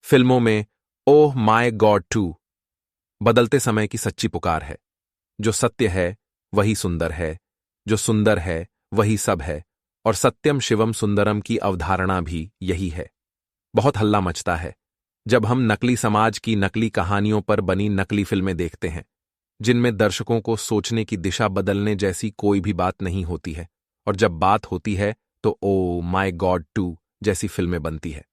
फिल्मों में oh my God 2 बदलते समय की सच्ची पुकार है। जो सत्य है वही सुंदर है, जो सुंदर है वही सब है, और सत्यम शिवम सुंदरम की अवधारणा भी यही है। बहुत हल्ला मचता है जब हम नकली समाज की नकली कहानियों पर बनी नकली फिल्में देखते हैं, जिनमें दर्शकों को सोचने की दिशा बदलने जैसी कोई भी बात नहीं होती है, और जब बात होती है तो ओ माय गॉड 2 जैसी फिल्में बनती है।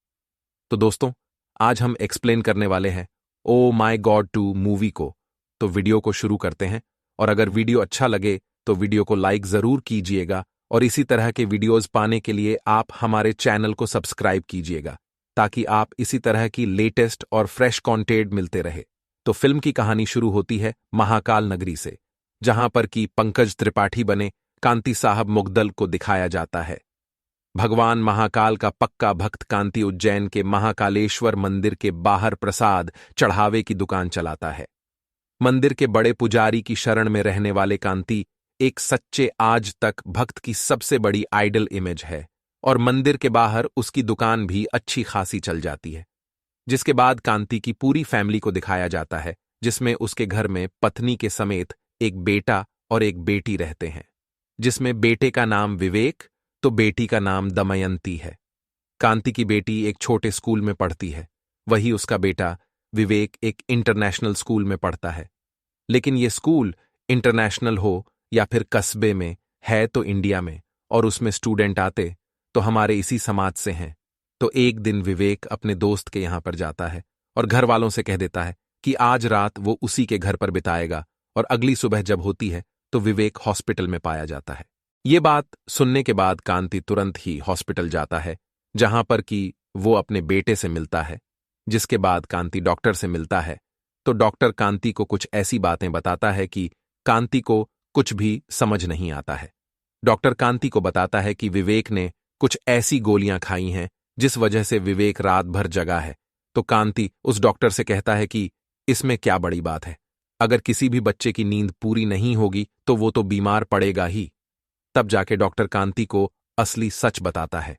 तो दोस्तों, आज हम एक्सप्लेन करने वाले हैं ओ माय गॉड 2 मूवी को। तो वीडियो को शुरू करते हैं, और अगर वीडियो अच्छा लगे तो वीडियो को लाइक जरूर कीजिएगा, और इसी तरह के वीडियोस पाने के लिए आप हमारे चैनल को सब्सक्राइब कीजिएगा, ताकि आप इसी तरह की लेटेस्ट और फ्रेश कंटेंट मिलते रहे। तो फिल्म की कहानी शुरू होती है महाकाल नगरी से, जहां पर कि पंकज त्रिपाठी बने कांति साहब मुगदल को दिखाया जाता है। भगवान महाकाल का पक्का भक्त कांति उज्जैन के महाकालेश्वर मंदिर के बाहर प्रसाद चढ़ावे की दुकान चलाता है। मंदिर के बड़े पुजारी की शरण में रहने वाले कांति एक सच्चे आज तक भक्त की सबसे बड़ी आइडल इमेज है, और मंदिर के बाहर उसकी दुकान भी अच्छी खासी चल जाती है। जिसके बाद कांति की पूरी फैमिली को दिखाया जाता है, जिसमें उसके घर में पत्नी के समेत एक बेटा और एक बेटी रहते हैं, जिसमें बेटे का नाम विवेक तो बेटी का नाम दमयंती है। कांति की बेटी एक छोटे स्कूल में पढ़ती है, वही उसका बेटा विवेक एक इंटरनेशनल स्कूल में पढ़ता है। लेकिन ये स्कूल इंटरनेशनल हो या फिर कस्बे में, है तो इंडिया में, और उसमें स्टूडेंट आते तो हमारे इसी समाज से हैं। तो एक दिन विवेक अपने दोस्त के यहां पर जाता है और घर वालों से कह देता है कि आज रात वो उसी के घर पर बिताएगा, और अगली सुबह जब होती है तो विवेक हॉस्पिटल में पाया जाता है। ये बात सुनने के बाद कांति तुरंत ही हॉस्पिटल जाता है, जहां पर कि वो अपने बेटे से मिलता है। जिसके बाद कांति डॉक्टर से मिलता है, तो डॉक्टर कांति को कुछ ऐसी बातें बताता है कि कांति को कुछ भी समझ नहीं आता है। डॉक्टर कांति को बताता है कि विवेक ने कुछ ऐसी गोलियां खाई हैं जिस वजह से विवेक रात भर जगा है। तो कांति उस डॉक्टर से कहता है कि इसमें क्या बड़ी बात है, अगर किसी भी बच्चे की नींद पूरी नहीं होगी तो वो तो बीमार पड़ेगा ही। तब जाके डॉक्टर कांति को असली सच बताता है।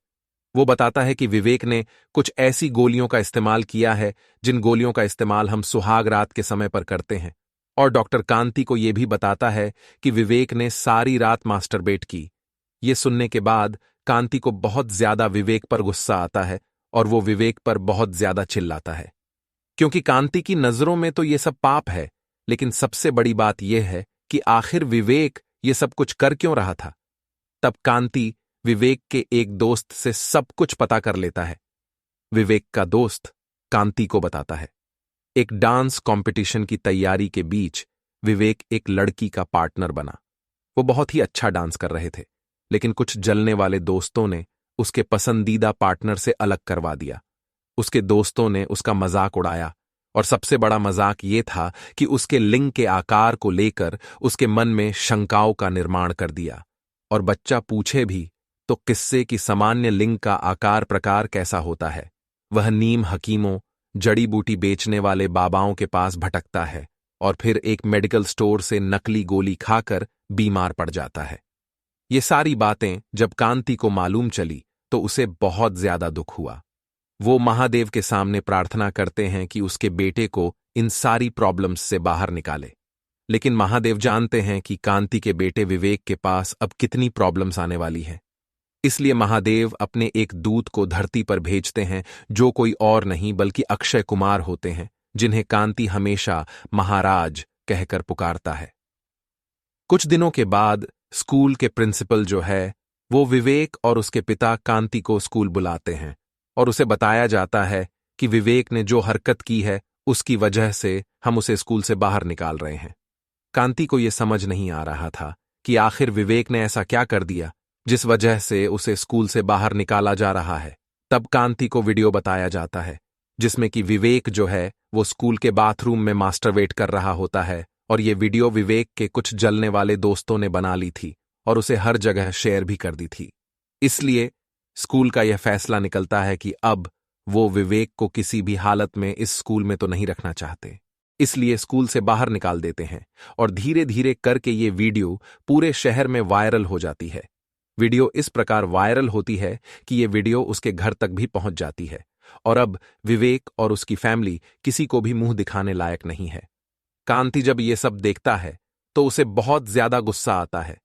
वो बताता है कि विवेक ने कुछ ऐसी गोलियों का इस्तेमाल किया है जिन गोलियों का इस्तेमाल हम सुहाग रात के समय पर करते हैं, और डॉक्टर कांति को यह भी बताता है कि विवेक ने सारी रात मास्टरबेट की। ये सुनने के बाद कांति को बहुत ज्यादा विवेक पर गुस्सा आता है, और वो विवेक पर बहुत ज्यादा चिल्लाता है, क्योंकि कांति की नजरों में तो ये सब पाप है। लेकिन सबसे बड़ी बात यह है कि आखिर विवेक ये सब कुछ कर क्यों रहा था। तब कांति विवेक के एक दोस्त से सब कुछ पता कर लेता है। विवेक का दोस्त कांति को बताता है, एक डांस कंपटीशन की तैयारी के बीच विवेक एक लड़की का पार्टनर बना। वो बहुत ही अच्छा डांस कर रहे थे, लेकिन कुछ जलने वाले दोस्तों ने उसके पसंदीदा पार्टनर से अलग करवा दिया। उसके दोस्तों ने उसका मजाक उड़ाया, और सबसे बड़ा मजाक ये था कि उसके लिंग के आकार को लेकर उसके मन में शंकाओं का निर्माण कर दिया। और बच्चा पूछे भी तो किस्से की सामान्य लिंग का आकार प्रकार कैसा होता है। वह नीम हकीमों, जड़ी बूटी बेचने वाले बाबाओं के पास भटकता है, और फिर एक मेडिकल स्टोर से नकली गोली खाकर बीमार पड़ जाता है। ये सारी बातें जब कांति को मालूम चली तो उसे बहुत ज्यादा दुख हुआ। वो महादेव के सामने प्रार्थना करते हैं कि उसके बेटे को इन सारी प्रॉब्लम्स से बाहर निकाले। लेकिन महादेव जानते हैं कि कांति के बेटे विवेक के पास अब कितनी प्रॉब्लम्स आने वाली हैं। इसलिए महादेव अपने एक दूत को धरती पर भेजते हैं, जो कोई और नहीं बल्कि अक्षय कुमार होते हैं, जिन्हें कांति हमेशा महाराज कहकर पुकारता है। कुछ दिनों के बाद स्कूल के प्रिंसिपल जो है वो विवेक और उसके पिता कांति को स्कूल बुलाते हैं, और उसे बताया जाता है कि विवेक ने जो हरकत की है उसकी वजह से हम उसे स्कूल से बाहर निकाल रहे हैं। कांति को यह समझ नहीं आ रहा था कि आखिर विवेक ने ऐसा क्या कर दिया जिस वजह से उसे स्कूल से बाहर निकाला जा रहा है। तब कांति को वीडियो बताया जाता है, जिसमें कि विवेक जो है वो स्कूल के बाथरूम में मास्टरबेट कर रहा होता है, और ये वीडियो विवेक के कुछ जलने वाले दोस्तों ने बना ली थी और उसे हर जगह शेयर भी कर दी थी। इसलिए स्कूल का यह फैसला निकलता है कि अब वो विवेक को किसी भी हालत में इस स्कूल में तो नहीं रखना चाहते, इसलिए स्कूल से बाहर निकाल देते हैं। और धीरे धीरे करके ये वीडियो पूरे शहर में वायरल हो जाती है। वीडियो इस प्रकार वायरल होती है कि ये वीडियो उसके घर तक भी पहुंच जाती है, और अब विवेक और उसकी फैमिली किसी को भी मुंह दिखाने लायक नहीं है। कांति जब ये सब देखता है तो उसे बहुत ज्यादा गुस्सा आता है,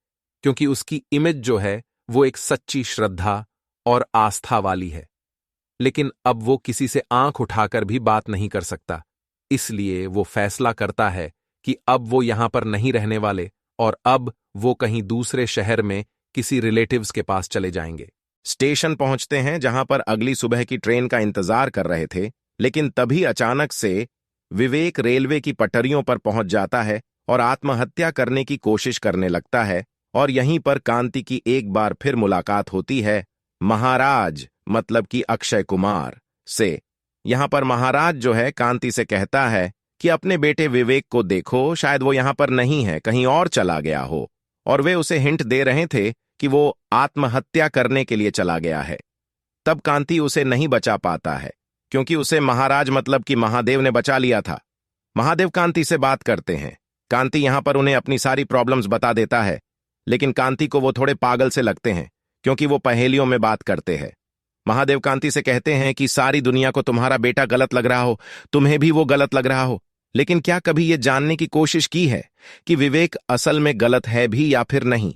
क्योंकि उसकी इमेज जो है वो एक सच्ची श्रद्धा और आस्था वाली है। लेकिन अब वो किसी से आंख उठाकर भी बात नहीं कर सकता, इसलिए वो फैसला करता है कि अब वो यहां पर नहीं रहने वाले और अब वो कहीं दूसरे शहर में किसी रिलेटिव्स के पास चले जाएंगे। स्टेशन पहुंचते हैं जहां पर अगली सुबह की ट्रेन का इंतजार कर रहे थे, लेकिन तभी अचानक से विवेक रेलवे की पटरियों पर पहुंच जाता है और आत्महत्या करने की कोशिश करने लगता है। और यहीं पर कांति की एक बार फिर मुलाकात होती है महाराज मतलब कि अक्षय कुमार से। यहां पर महाराज जो है कांति से कहता है कि अपने बेटे विवेक को देखो, शायद वो यहां पर नहीं है, कहीं और चला गया हो। और वे उसे हिंट दे रहे थे कि वो आत्महत्या करने के लिए चला गया है। तब कांति उसे नहीं बचा पाता है, क्योंकि उसे महाराज मतलब कि महादेव ने बचा लिया था। महादेव कांति से बात करते हैं। कांति यहां पर उन्हें अपनी सारी प्रॉब्लम्स बता देता है, लेकिन कांति को वो थोड़े पागल से लगते हैं, क्योंकि वो पहेलियों में बात करते हैं। महादेव कांति से कहते हैं कि सारी दुनिया को तुम्हारा बेटा गलत लग रहा हो, तुम्हें भी वो गलत लग रहा हो, लेकिन क्या कभी ये जानने की कोशिश की है कि विवेक असल में गलत है भी या फिर नहीं?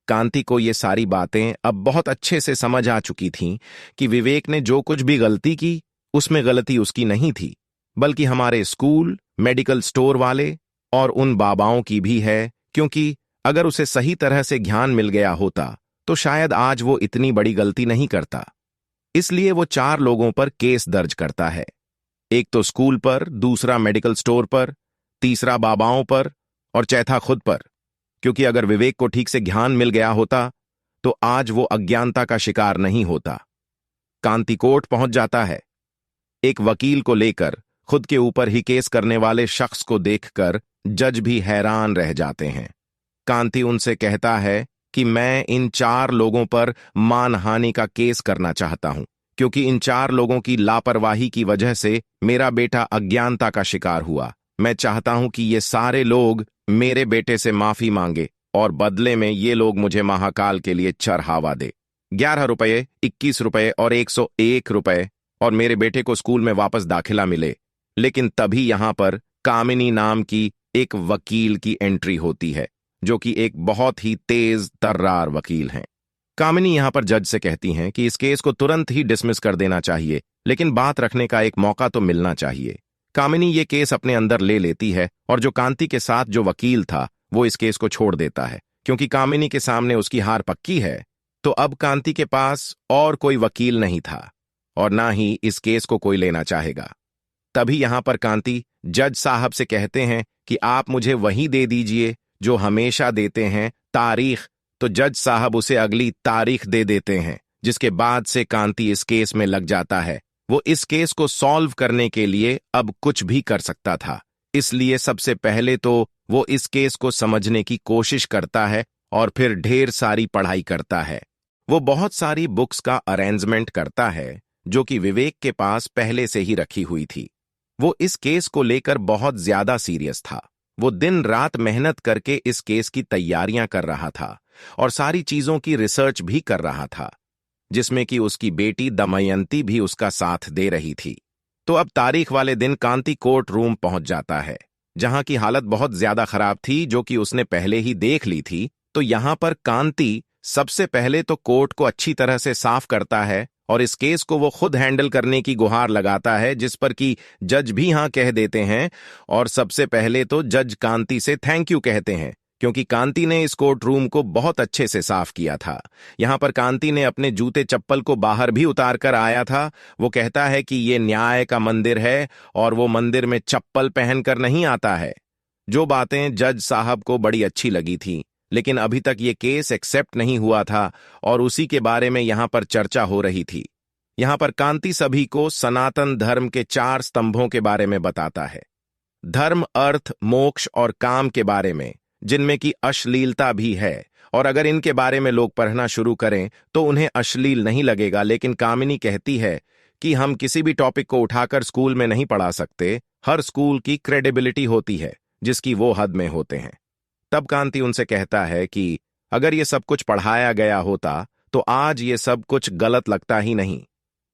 कांति को ये सारी बातें अब बहुत अच्छे से समझ आ चुकी थीं कि विवेक ने जो कुछ भी गलती की उसमें गलती उसकी नहीं थी, बल्कि हमारे स्कूल, मेडिकल स्टोर वाले और उन बाबाओं की भी है, क्योंकि अगर उसे सही तरह से ज्ञान मिल गया होता तो शायद आज वो इतनी बड़ी गलती नहीं करता। इसलिए वो 4 लोगों पर केस दर्ज करता है, एक तो स्कूल पर, दूसरा मेडिकल स्टोर पर, तीसरा बाबाओं पर और चौथा खुद पर, क्योंकि अगर विवेक को ठीक से ज्ञान मिल गया होता तो आज वो अज्ञानता का शिकार नहीं होता। कांति कोर्ट पहुंच जाता है। एक वकील को लेकर खुद के ऊपर ही केस करने वाले शख्स को देखकर जज भी हैरान रह जाते हैं। कांति उनसे कहता है कि मैं इन 4 लोगों पर मानहानि का केस करना चाहता हूं, क्योंकि इन 4 लोगों की लापरवाही की वजह से मेरा बेटा अज्ञानता का शिकार हुआ। मैं चाहता हूं कि ये सारे लोग मेरे बेटे से माफी मांगे और बदले में ये लोग मुझे महाकाल के लिए चढ़ावा दे। 11 रुपये, 21 रुपये और 101 रुपये, और मेरे बेटे को स्कूल में वापस दाखिला मिले। लेकिन तभी यहां पर कामिनी नाम की एक वकील की एंट्री होती है, जो कि एक बहुत ही तेज तर्रार वकील हैं। कामिनी यहां पर जज से कहती हैं कि इस केस को तुरंत ही डिसमिस कर देना चाहिए, लेकिन बात रखने का एक मौका तो मिलना चाहिए। कामिनी ये केस अपने अंदर ले लेती है और जो कांति के साथ जो वकील था वो इस केस को छोड़ देता है, क्योंकि कामिनी के सामने उसकी हार पक्की है। तो अब कांति के पास और कोई वकील नहीं था और ना ही इस केस को कोई लेना चाहेगा। तभी यहां पर कांति जज साहब से कहते हैं कि आप मुझे वही दे दीजिए जो हमेशा देते हैं, तारीख। तो जज साहब उसे अगली तारीख दे देते हैं, जिसके बाद से कांति इस केस में लग जाता है। वो इस केस को सॉल्व करने के लिए अब कुछ भी कर सकता था, इसलिए सबसे पहले तो वो इस केस को समझने की कोशिश करता है और फिर ढेर सारी पढ़ाई करता है। वो बहुत सारी बुक्स का अरेंजमेंट करता है जो कि विवेक के पास पहले से ही रखी हुई थी। वो इस केस को लेकर बहुत ज्यादा सीरियस था। वो दिन रात मेहनत करके इस केस की तैयारियां कर रहा था और सारी चीजों की रिसर्च भी कर रहा था, जिसमें कि उसकी बेटी दमयंती भी उसका साथ दे रही थी। तो अब तारीख वाले दिन कांति कोर्ट रूम पहुंच जाता है, जहां की हालत बहुत ज्यादा खराब थी, जो कि उसने पहले ही देख ली थी। तो यहां पर कांति सबसे पहले तो कोर्ट को अच्छी तरह से साफ करता है और इस केस को वो खुद हैंडल करने की गुहार लगाता है, जिस पर कि जज भी हां कह देते हैं। और सबसे पहले तो जज कांति से थैंक यू कहते हैं, क्योंकि कांति ने इस कोर्ट रूम को बहुत अच्छे से साफ किया था। यहां पर कांति ने अपने जूते चप्पल को बाहर भी उतार कर आया था। वो कहता है कि ये न्याय का मंदिर है और वो मंदिर में चप्पल पहनकर नहीं आता है, जो बातें जज साहब को बड़ी अच्छी लगी थी। लेकिन अभी तक ये केस एक्सेप्ट नहीं हुआ था और उसी के बारे में यहां पर चर्चा हो रही थी। यहां पर कांति सभी को सनातन धर्म के 4 स्तंभों के बारे में बताता है, धर्म, अर्थ, मोक्ष और काम के बारे में, जिनमें कि अश्लीलता भी है। और अगर इनके बारे में लोग पढ़ना शुरू करें तो उन्हें अश्लील नहीं लगेगा। लेकिन कामिनी कहती है कि हम किसी भी टॉपिक को उठाकर स्कूल में नहीं पढ़ा सकते। हर स्कूल की क्रेडिबिलिटी होती है, जिसकी वो हद में होते हैं। तब कांति उनसे कहता है कि अगर ये सब कुछ पढ़ाया गया होता तो आज ये सब कुछ गलत लगता ही नहीं।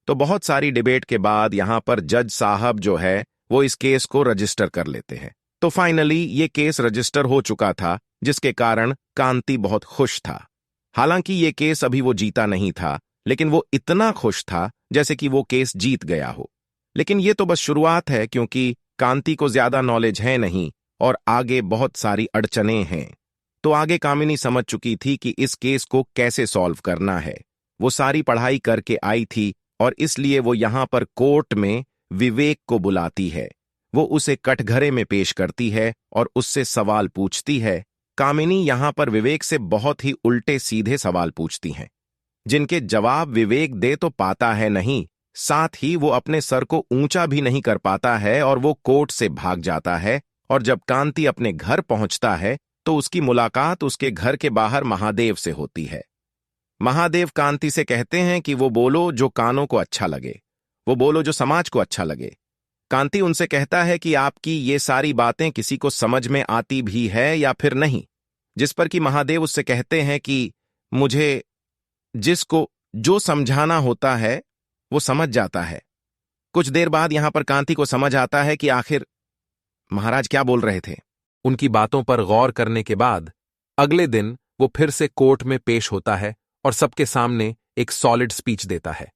तो बहुत सारी डिबेट के बाद यहां पर जज साहब जो है वो इस केस को रजिस्टर कर लेते हैं। तो फाइनली ये केस रजिस्टर हो चुका था, जिसके कारण कांति बहुत खुश था। हालांकि ये केस अभी वो जीता नहीं था, लेकिन वो इतना खुश था जैसे कि वो केस जीत गया हो। लेकिन ये तो बस शुरुआत है, क्योंकि कांति को ज्यादा नॉलेज है नहीं और आगे बहुत सारी अड़चनें हैं। तो आगे कामिनी समझ चुकी थी कि इस केस को कैसे सॉल्व करना है। वो सारी पढ़ाई करके आई थी और इसलिए वो यहां पर कोर्ट में विवेक को बुलाती है। वो उसे कटघरे में पेश करती है और उससे सवाल पूछती है। कामिनी यहां पर विवेक से बहुत ही उल्टे सीधे सवाल पूछती हैं, जिनके जवाब विवेक दे तो पाता है नहीं, साथ ही वो अपने सर को ऊंचा भी नहीं कर पाता है और वो कोर्ट से भाग जाता है। और जब कांति अपने घर पहुंचता है तो उसकी मुलाकात उसके घर के बाहर महादेव से होती है। महादेव कांति से कहते हैं कि वो बोलो जो कानों को अच्छा लगे, वो बोलो जो समाज को अच्छा लगे। कांति उनसे कहता है कि आपकी ये सारी बातें किसी को समझ में आती भी है या फिर नहीं, जिस पर कि महादेव उससे कहते हैं कि मुझे जिसको जो समझाना होता है वो समझ जाता है। कुछ देर बाद यहां पर कांति को समझ आता है कि आखिर महाराज क्या बोल रहे थे। उनकी बातों पर गौर करने के बाद अगले दिन वो फिर से कोर्ट में पेश होता है और सबके सामने एक सॉलिड स्पीच देता है।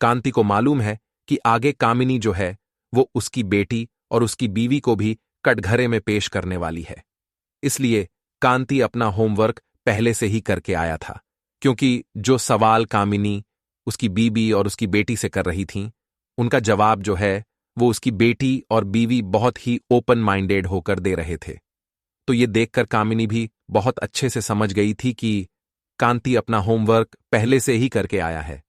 कांति को मालूम है कि आगे कामिनी जो है वो उसकी बेटी और उसकी बीवी को भी कटघरे में पेश करने वाली है। इसलिए कांति अपना होमवर्क पहले से ही करके आया था, क्योंकि जो सवाल कामिनी उसकी बीवी और उसकी बेटी से कर रही थीं, उनका जवाब जो है वो उसकी बेटी और बीवी बहुत ही ओपन माइंडेड होकर दे रहे थे। तो ये देखकर कामिनी भी बहुत अच्छे से समझ गई थी कि कांति अपना होमवर्क पहले से ही करके आया है।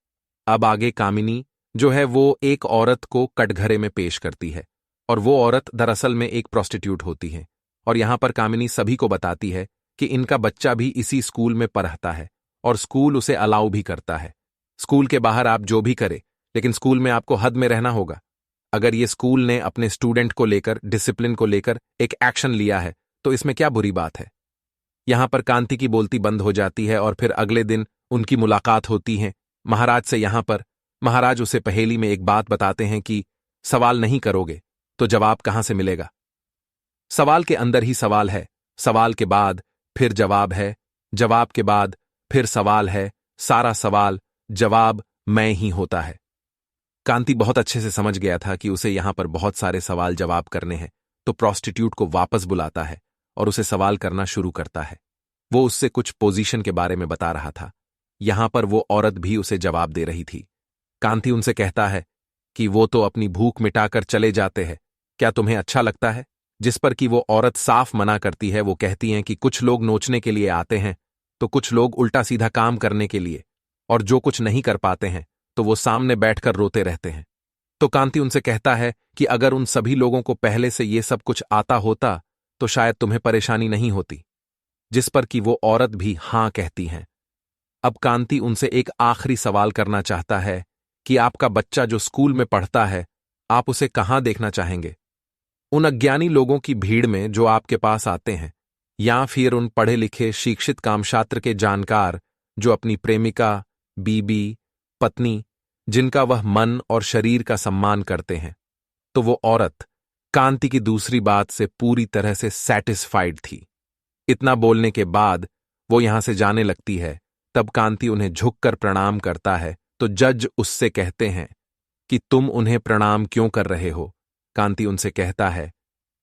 अब आगे कामिनी जो है वो एक औरत को कटघरे में पेश करती है, और वो औरत दरअसल में एक प्रोस्टिट्यूट होती है। और यहां पर कामिनी सभी को बताती है कि इनका बच्चा भी इसी स्कूल में पढ़ता है और स्कूल उसे अलाउ भी करता है। स्कूल के बाहर आप जो भी करें, लेकिन स्कूल में आपको हद में रहना होगा। अगर ये स्कूल ने अपने स्टूडेंट को लेकर, डिसिप्लिन को लेकर एक एक्शन लिया है, तो इसमें क्या बुरी बात है। यहां पर कांति की बोलती बंद हो जाती है और फिर अगले दिन उनकी मुलाकात होती है महाराज से। यहां पर महाराज उसे पहेली में एक बात बताते हैं कि सवाल नहीं करोगे तो जवाब कहां से मिलेगा। सवाल के अंदर ही सवाल है, सवाल के बाद फिर जवाब है, जवाब के बाद फिर सवाल है, सारा सवाल जवाब मैं ही होता है। कांति बहुत अच्छे से समझ गया था कि उसे यहां पर बहुत सारे सवाल जवाब करने हैं, तो प्रोस्टिट्यूट को वापस बुलाता है और उसे सवाल करना शुरू करता है। वो उससे कुछ पोजीशन के बारे में बता रहा था। यहां पर वो औरत भी उसे जवाब दे रही थी। कांति उनसे कहता है कि वो तो अपनी भूख मिटाकर चले जाते हैं, क्या तुम्हें अच्छा लगता है। जिस पर कि वो औरत साफ मना करती है। वो कहती हैं कि कुछ लोग नोचने के लिए आते हैं तो कुछ लोग उल्टा सीधा काम करने के लिए, और जो कुछ नहीं कर पाते हैं तो वो सामने बैठकर रोते रहते हैं। तो कांति उनसे कहता है कि अगर उन सभी लोगों को पहले से ये सब कुछ आता होता तो शायद तुम्हें परेशानी नहीं होती। जिस पर कि वो औरत भी हां कहती हैं। अब कांति उनसे एक आखिरी सवाल करना चाहता है कि आपका बच्चा जो स्कूल में पढ़ता है, आप उसे कहां देखना चाहेंगे। उन अज्ञानी लोगों की भीड़ में जो आपके पास आते हैं, या फिर उन पढ़े लिखे शिक्षित कामशास्त्र के जानकार जो अपनी प्रेमिका, बीबी, पत्नी, जिनका वह मन और शरीर का सम्मान करते हैं। तो वो औरत कांति की दूसरी बात से पूरी तरह से सैटिस्फाइड थी। इतना बोलने के बाद वो यहां से जाने लगती है। तब कांति उन्हें झुककर प्रणाम करता है, तो जज उससे कहते हैं कि तुम उन्हें प्रणाम क्यों कर रहे हो। कांति उनसे कहता है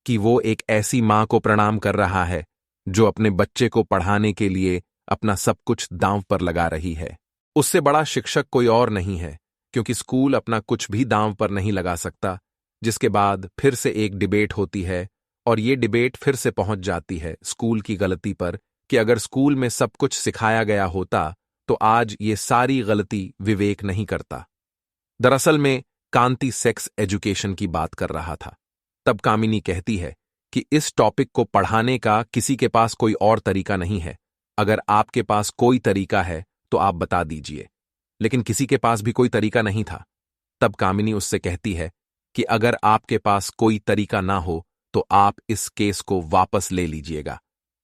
कि वो एक ऐसी मां को प्रणाम कर रहा है जो अपने बच्चे को पढ़ाने के लिए अपना सब कुछ दांव पर लगा रही है। उससे बड़ा शिक्षक कोई और नहीं है, क्योंकि स्कूल अपना कुछ भी दांव पर नहीं लगा सकता। जिसके बाद फिर से एक डिबेट होती है और ये डिबेट फिर से पहुंच जाती है स्कूल की गलती पर, कि अगर स्कूल में सब कुछ सिखाया गया होता तो आज ये सारी गलती विवेक नहीं करता। दरअसल में कांति सेक्स एजुकेशन की बात कर रहा था। तब कामिनी कहती है कि इस टॉपिक को पढ़ाने का किसी के पास कोई और तरीका नहीं है। अगर आपके पास कोई तरीका है तो आप बता दीजिए। लेकिन किसी के पास भी कोई तरीका नहीं था। तब कामिनी उससे कहती है कि अगर आपके पास कोई तरीका ना हो तो आप इस केस को वापस ले लीजिएगा।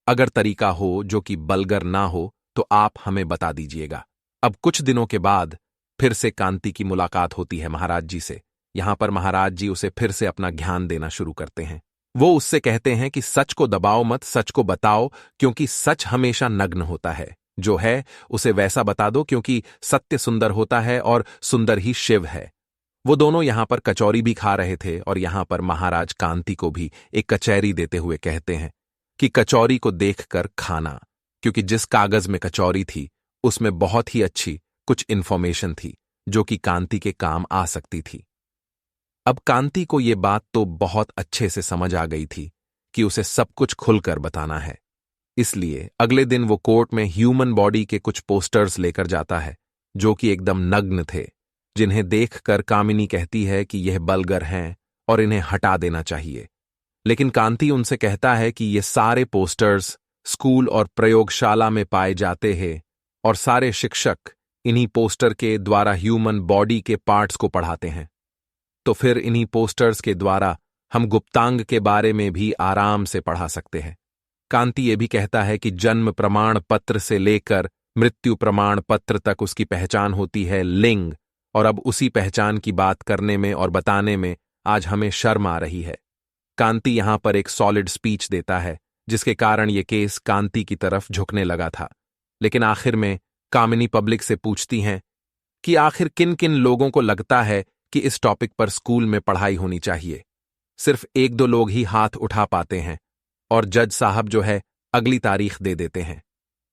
अगर तरीका हो जो कि बलगर ना हो तो आप हमें बता दीजिएगा। अब कुछ दिनों के बाद फिर से कांति की मुलाकात होती है महाराज जी से। यहां पर महाराज जी उसे फिर से अपना ज्ञान देना शुरू करते हैं। वो उससे कहते हैं कि सच को दबाओ मत, सच को बताओ, क्योंकि सच हमेशा नग्न होता है। जो है उसे वैसा बता दो, क्योंकि सत्य सुंदर होता है और सुंदर ही शिव है। वो दोनों यहां पर कचौरी भी खा रहे थे और यहां पर महाराज कांति को भी एक कचौरी देते हुए कहते हैं कि कचौरी को देखकर खाना, क्योंकि जिस कागज में कचौरी थी उसमें बहुत ही अच्छी कुछ इंफॉर्मेशन थी जो कि कांति के काम आ सकती थी। अब कांति को ये बात तो बहुत अच्छे से समझ आ गई थी कि उसे सब कुछ खुलकर बताना है। इसलिए अगले दिन वो कोर्ट में ह्यूमन बॉडी के कुछ पोस्टर्स लेकर जाता है जो कि एकदम नग्न थे, जिन्हें देखकर कामिनी कहती है कि यह बलगर हैं और इन्हें हटा देना चाहिए। लेकिन कांति उनसे कहता है कि ये सारे पोस्टर्स स्कूल और प्रयोगशाला में पाए जाते हैं और सारे शिक्षक इन्हीं पोस्टर के द्वारा ह्यूमन बॉडी के पार्ट्स को पढ़ाते हैं। तो फिर इन्हीं पोस्टर्स के द्वारा हम गुप्तांग के बारे में भी आराम से पढ़ा सकते हैं। कांति ये भी कहता है कि जन्म प्रमाण पत्र से लेकर मृत्यु प्रमाण पत्र तक उसकी पहचान होती है लिंग, और अब उसी पहचान की बात करने में और बताने में आज हमें शर्म आ रही है। कांति यहां पर एक सॉलिड स्पीच देता है जिसके कारण यह केस कांति की तरफ झुकने लगा था। लेकिन आखिर में कामिनी पब्लिक से पूछती हैं कि आखिर किन किन लोगों को लगता है कि इस टॉपिक पर स्कूल में पढ़ाई होनी चाहिए। सिर्फ एक दो लोग ही हाथ उठा पाते हैं और जज साहब जो है अगली तारीख दे देते हैं।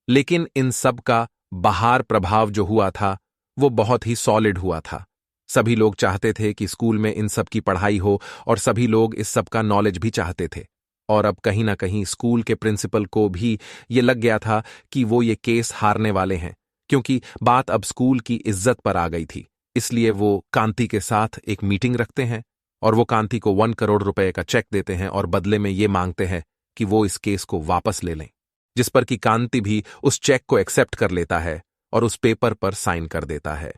लेकिन इन सब का बाहर प्रभाव जो हुआ था वो बहुत ही सॉलिड हुआ था। सभी लोग चाहते थे कि स्कूल में इन सब की पढ़ाई हो और सभी लोग इस सब का नॉलेज भी चाहते थे। और अब कहीं ना कहीं स्कूल के प्रिंसिपल को भी ये लग गया था कि वो ये केस हारने वाले हैं, क्योंकि बात अब स्कूल की इज्जत पर आ गई थी। इसलिए वो कांति के साथ एक मीटिंग रखते हैं और वो कांति को 1 करोड़ रुपए का चेक देते हैं और बदले में ये मांगते हैं कि वो इस केस को वापस ले लें, जिस पर कि कांति भी उस चेक को एक्सेप्ट कर लेता है और उस पेपर पर साइन कर देता है।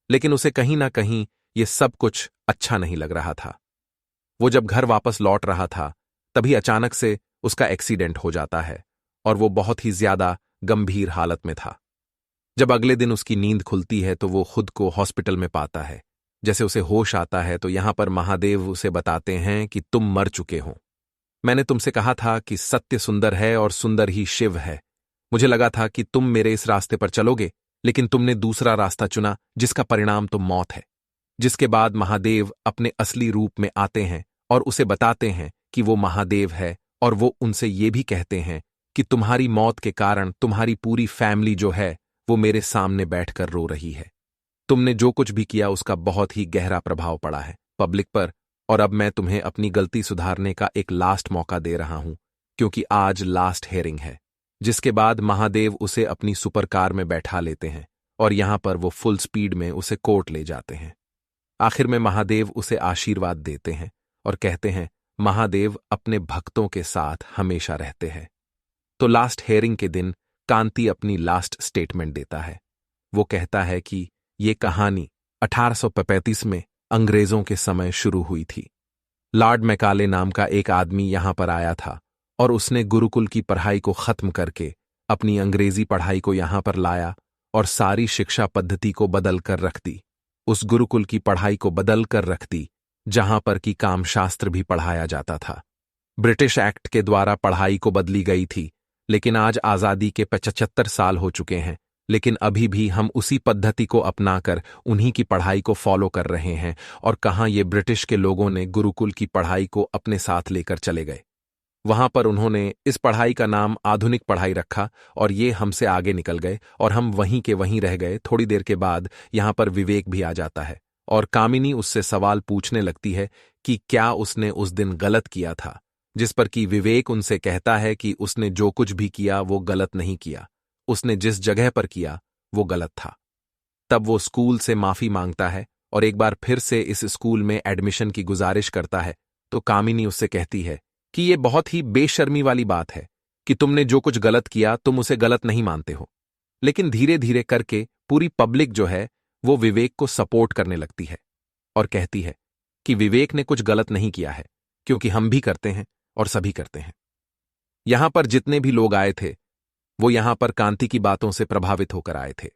लेकिन उसे कहीं ना कहीं ये सब कुछ अच्छा नहीं लग रहा था। वो जब घर वापस लौट रहा था तभी अचानक से उसका एक्सीडेंट हो जाता है और वो बहुत ही ज्यादा गंभीर हालत में था। जब अगले दिन उसकी नींद खुलती है तो वो खुद को हॉस्पिटल में पाता है। जैसे उसे होश आता है तो यहां पर महादेव उसे बताते हैं कि तुम मर चुके हो। मैंने तुमसे कहा था कि सत्य सुंदर है और सुंदर ही शिव है। मुझे लगा था कि तुम मेरे इस रास्ते पर चलोगे, लेकिन तुमने दूसरा रास्ता चुना जिसका परिणाम तो मौत है। जिसके बाद महादेव अपने असली रूप में आते हैं और उसे बताते हैं कि वो महादेव है, और वो उनसे ये भी कहते हैं कि तुम्हारी मौत के कारण तुम्हारी पूरी फैमिली जो है वो मेरे सामने बैठकर रो रही है। तुमने जो कुछ भी किया उसका बहुत ही गहरा प्रभाव पड़ा है पब्लिक पर, और अब मैं तुम्हें अपनी गलती सुधारने का एक लास्ट मौका दे रहा हूं, क्योंकि आज लास्ट हेयरिंग है। जिसके बाद महादेव उसे अपनी सुपर कार में बैठा लेते हैं और यहां पर वो फुल स्पीड में उसे कोर्ट ले जाते हैं। आखिर में महादेव उसे आशीर्वाद देते हैं और कहते हैं महादेव अपने भक्तों के साथ हमेशा रहते हैं। तो लास्ट हेयरिंग के दिन कांति अपनी लास्ट स्टेटमेंट देता है। वो कहता है कि ये कहानी 1835 में अंग्रेजों के समय शुरू हुई थी। लॉर्ड मैकाले नाम का एक आदमी यहां पर आया था और उसने गुरुकुल की पढ़ाई को खत्म करके अपनी अंग्रेजी पढ़ाई को यहां पर लाया और सारी शिक्षा पद्धति को बदल कर रख दी। उस गुरुकुल की पढ़ाई को बदल कर रख दी जहां पर कि कामशास्त्र भी पढ़ाया जाता था। ब्रिटिश एक्ट के द्वारा पढ़ाई को बदली गई थी, लेकिन आज आजादी के 75 साल हो चुके हैं, लेकिन अभी भी हम उसी पद्धति को अपनाकर उन्हीं की पढ़ाई को फॉलो कर रहे हैं। और कहाँ ये ब्रिटिश के लोगों ने गुरुकुल की पढ़ाई को अपने साथ लेकर चले गए। वहां पर उन्होंने इस पढ़ाई का नाम आधुनिक पढ़ाई रखा और ये हमसे आगे निकल गए और हम वहीं के वहीं रह गए। थोड़ी देर के बाद यहां पर विवेक भी आ जाता है और कामिनी उससे सवाल पूछने लगती है कि क्या उसने उस दिन गलत किया था, जिस पर कि विवेक उनसे कहता है कि उसने जो कुछ भी किया वो गलत नहीं किया, उसने जिस जगह पर किया वो गलत था। तब वो स्कूल से माफी मांगता है और एक बार फिर से इस स्कूल में एडमिशन की गुजारिश करता है। तो कामिनी उससे कहती है कि ये बहुत ही बेशर्मी वाली बात है कि तुमने जो कुछ गलत किया तुम उसे गलत नहीं मानते हो। लेकिन धीरे धीरे करके पूरी पब्लिक जो है वो विवेक को सपोर्ट करने लगती है और कहती है कि विवेक ने कुछ गलत नहीं किया है, क्योंकि हम भी करते हैं और सभी करते हैं। यहां पर जितने भी लोग आए थे वो यहां पर कांति की बातों से प्रभावित होकर आए थे।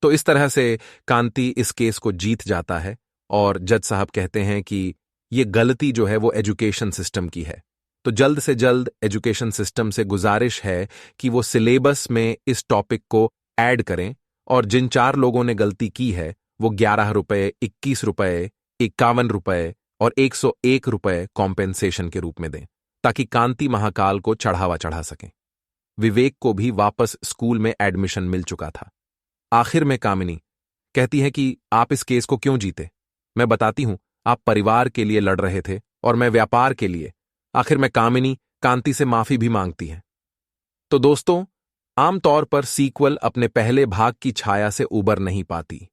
तो इस तरह से कांति इस केस को जीत जाता है और जज साहब कहते हैं कि ये गलती जो है वो एजुकेशन सिस्टम की है। तो जल्द से जल्द एजुकेशन सिस्टम से गुजारिश है कि वो सिलेबस में इस टॉपिक को ऐड करें और जिन 4 लोगों ने गलती की है वो 11 रुपए, 21 रुपए, 51 रुपए और 101 रुपए कॉम्पेंसेशन के रूप में दें, ताकि कांति महाकाल को चढ़ावा चढ़ा सकें। विवेक को भी वापस स्कूल में एडमिशन मिल चुका था। आखिर में कामिनी कहती है कि आप इस केस को क्यों जीते। मैं बताती हूं, आप परिवार के लिए लड़ रहे थे और मैं व्यापार के लिए। आखिर में कामिनी कांति से माफी भी मांगती है। तो दोस्तों, आमतौर पर सीक्वल अपने पहले भाग की छाया से उबर नहीं पाती,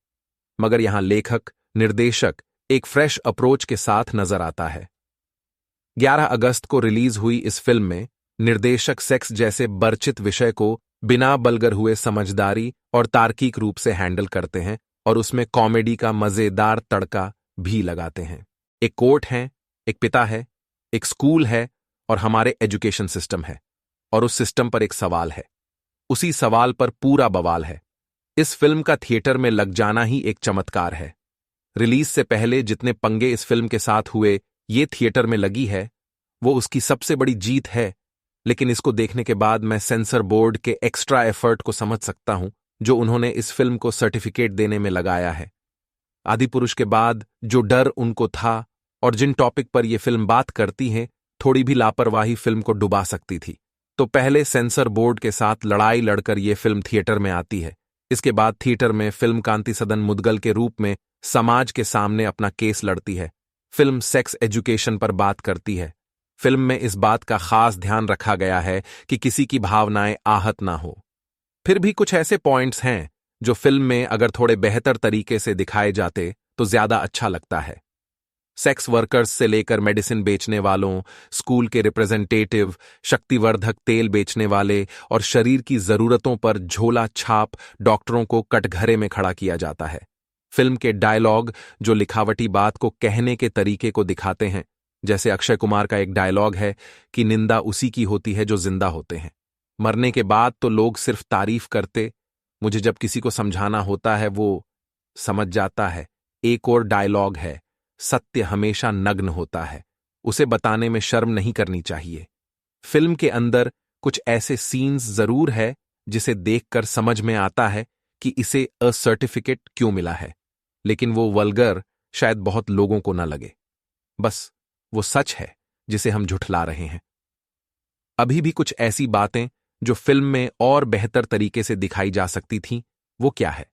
मगर यहां लेखक निर्देशक एक फ्रेश अप्रोच के साथ नजर आता है। 11 अगस्त को रिलीज हुई इस फिल्म में निर्देशक सेक्स जैसे बर्चित विषय को बिना बलगर हुए समझदारी और तार्किक रूप से हैंडल करते हैं और उसमें कॉमेडी का मजेदार तड़का भी लगाते हैं। एक कोर्ट है, एक पिता है, एक स्कूल है और हमारे एजुकेशन सिस्टम है, और उस सिस्टम पर एक सवाल है। उसी सवाल पर पूरा बवाल है। इस फिल्म का थिएटर में लग जाना ही एक चमत्कार है। रिलीज से पहले जितने पंगे इस फिल्म के साथ हुए ये थिएटर में लगी है, वो उसकी सबसे बड़ी जीत है। लेकिन इसको देखने के बाद मैं सेंसर बोर्ड के एक्स्ट्रा एफर्ट को समझ सकता हूं जो उन्होंने इस फिल्म को सर्टिफिकेट देने में लगाया है। आदिपुरुष के बाद जो डर उनको था और जिन टॉपिक पर यह फिल्म बात करती है, थोड़ी भी लापरवाही फिल्म को डुबा सकती थी। तो पहले सेंसर बोर्ड के साथ लड़ाई लड़कर यह फिल्म थिएटर में आती है। इसके बाद थिएटर में फिल्म कांति सदन मुदगल के रूप में समाज के सामने अपना केस लड़ती है। फिल्म सेक्स एजुकेशन पर बात करती है। फिल्म में इस बात का खास ध्यान रखा गया है कि किसी की भावनाएं आहत ना हो। फिर भी कुछ ऐसे पॉइंट्स हैं जो फिल्म में अगर थोड़े बेहतर तरीके से दिखाए जाते तो ज्यादा अच्छा लगता है। सेक्स वर्कर्स से लेकर मेडिसिन बेचने वालों, स्कूल के रिप्रेजेंटेटिव, शक्तिवर्धक तेल बेचने वाले और शरीर की जरूरतों पर झोला छाप डॉक्टरों को कटघरे में खड़ा किया जाता है। फिल्म के डायलॉग जो लिखावटी बात को कहने के तरीके को दिखाते हैं, जैसे अक्षय कुमार का एक डायलॉग है कि निंदा उसी की होती है जो जिंदा होते हैं। मरने के बाद तो लोग सिर्फ तारीफ करते, मुझे जब किसी को समझाना होता है वो समझ जाता है। एक और डायलॉग है, सत्य हमेशा नग्न होता है, उसे बताने में शर्म नहीं करनी चाहिए। फिल्म के अंदर कुछ ऐसे सीन्स जरूर है जिसे देखकर समझ में आता है कि इसे अ सर्टिफिकेट क्यों मिला है, लेकिन वो वल्गर शायद बहुत लोगों को न लगे। बस वो सच है जिसे हम झुठला रहे हैं। अभी भी कुछ ऐसी बातें जो फिल्म में और बेहतर तरीके से दिखाई जा सकती थीं, वो क्या है?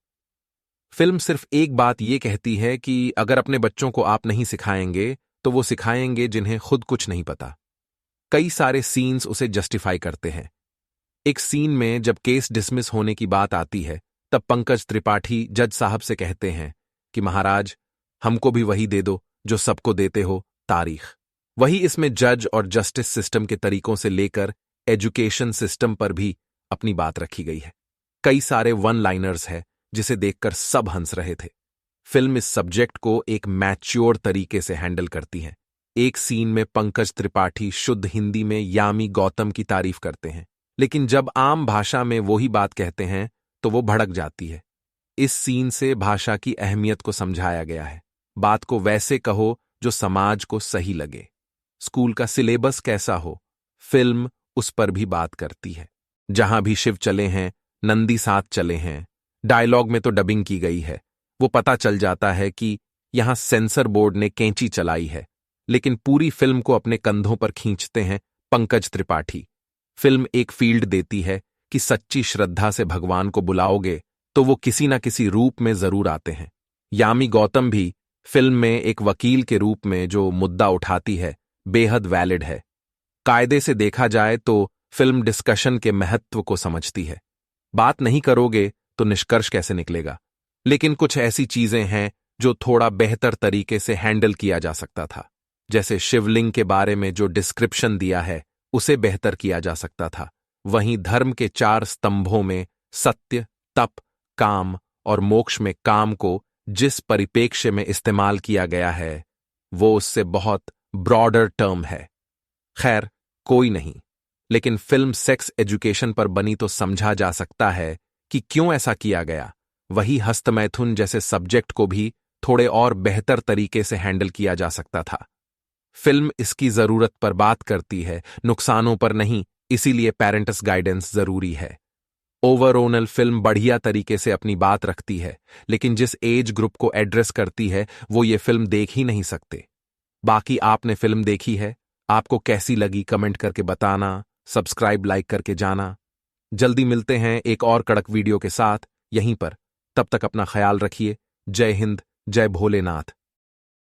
फिल्म सिर्फ एक बात ये कहती है कि अगर अपने बच्चों को आप नहीं सिखाएंगे तो वो सिखाएंगे जिन्हें खुद कुछ नहीं पता। कई सारे सीन्स उसे जस्टिफाई करते हैं। एक सीन में जब केस डिसमिस होने की बात आती है, तब पंकज त्रिपाठी जज साहब से कहते हैं कि महाराज, हमको भी वही दे दो जो सबको देते हो, तारीख। वही इसमें जज और जस्टिस सिस्टम के तरीकों से लेकर एजुकेशन सिस्टम पर भी अपनी बात रखी गई है। कई सारे वन लाइनर्स हैं जिसे देखकर सब हंस रहे थे। फिल्म इस सब्जेक्ट को एक मैच्योर तरीके से हैंडल करती है। एक सीन में पंकज त्रिपाठी शुद्ध हिंदी में यामी गौतम की तारीफ करते हैं, लेकिन जब आम भाषा में वही बात कहते हैं तो वो भड़क जाती है। इस सीन से भाषा की अहमियत को समझाया गया है। बात को वैसे कहो जो समाज को सही लगे। स्कूल का सिलेबस कैसा हो, फिल्म उस पर भी बात करती है। जहां भी शिव चले हैं, नंदी साथ चले हैं। डायलॉग में तो डबिंग की गई है। वो पता चल जाता है कि यहां सेंसर बोर्ड ने कैंची चलाई है, लेकिन पूरी फिल्म को अपने कंधों पर खींचते हैं पंकज त्रिपाठी। फिल्म एक फील्ड देती है कि सच्ची श्रद्धा से भगवान को बुलाओगे तो वो किसी न किसी रूप में जरूर आते हैं। यामी गौतम भी फिल्म में एक वकील के रूप में जो मुद्दा उठाती है, बेहद वैलिड है। कायदे से देखा जाए तो फिल्म डिस्कशन के महत्व को समझती है। बात नहीं करोगे तो निष्कर्ष कैसे निकलेगा? लेकिन कुछ ऐसी चीजें हैं जो थोड़ा बेहतर तरीके से हैंडल किया जा सकता था। जैसे शिवलिंग के बारे में जो डिस्क्रिप्शन दिया है, उसे बेहतर किया जा सकता था। वहीं धर्म के 4 स्तंभों में सत्य, तप, काम और मोक्ष में काम को जिस परिप्रेक्ष्य में इस्तेमाल किया गया है, वो उससे बहुत ब्रॉडर टर्म है। खैर, कोई नहीं, लेकिन फिल्म सेक्स एजुकेशन पर बनी तो समझा जा सकता है कि क्यों ऐसा किया गया। वही हस्तमैथुन जैसे सब्जेक्ट को भी थोड़े और बेहतर तरीके से हैंडल किया जा सकता था। फिल्म इसकी जरूरत पर बात करती है, नुकसानों पर नहीं, इसीलिए पेरेंट्स गाइडेंस जरूरी है। ओवरऑल फिल्म बढ़िया तरीके से अपनी बात रखती है, लेकिन जिस एज ग्रुप को एड्रेस करती है वो ये फिल्म देख ही नहीं सकते। बाकी आपने फिल्म देखी है, आपको कैसी लगी कमेंट करके बताना, सब्सक्राइब लाइक करके जाना। जल्दी मिलते हैं एक और कड़क वीडियो के साथ यहीं पर। तब तक अपना ख्याल रखिए। जय हिंद, जय भोलेनाथ।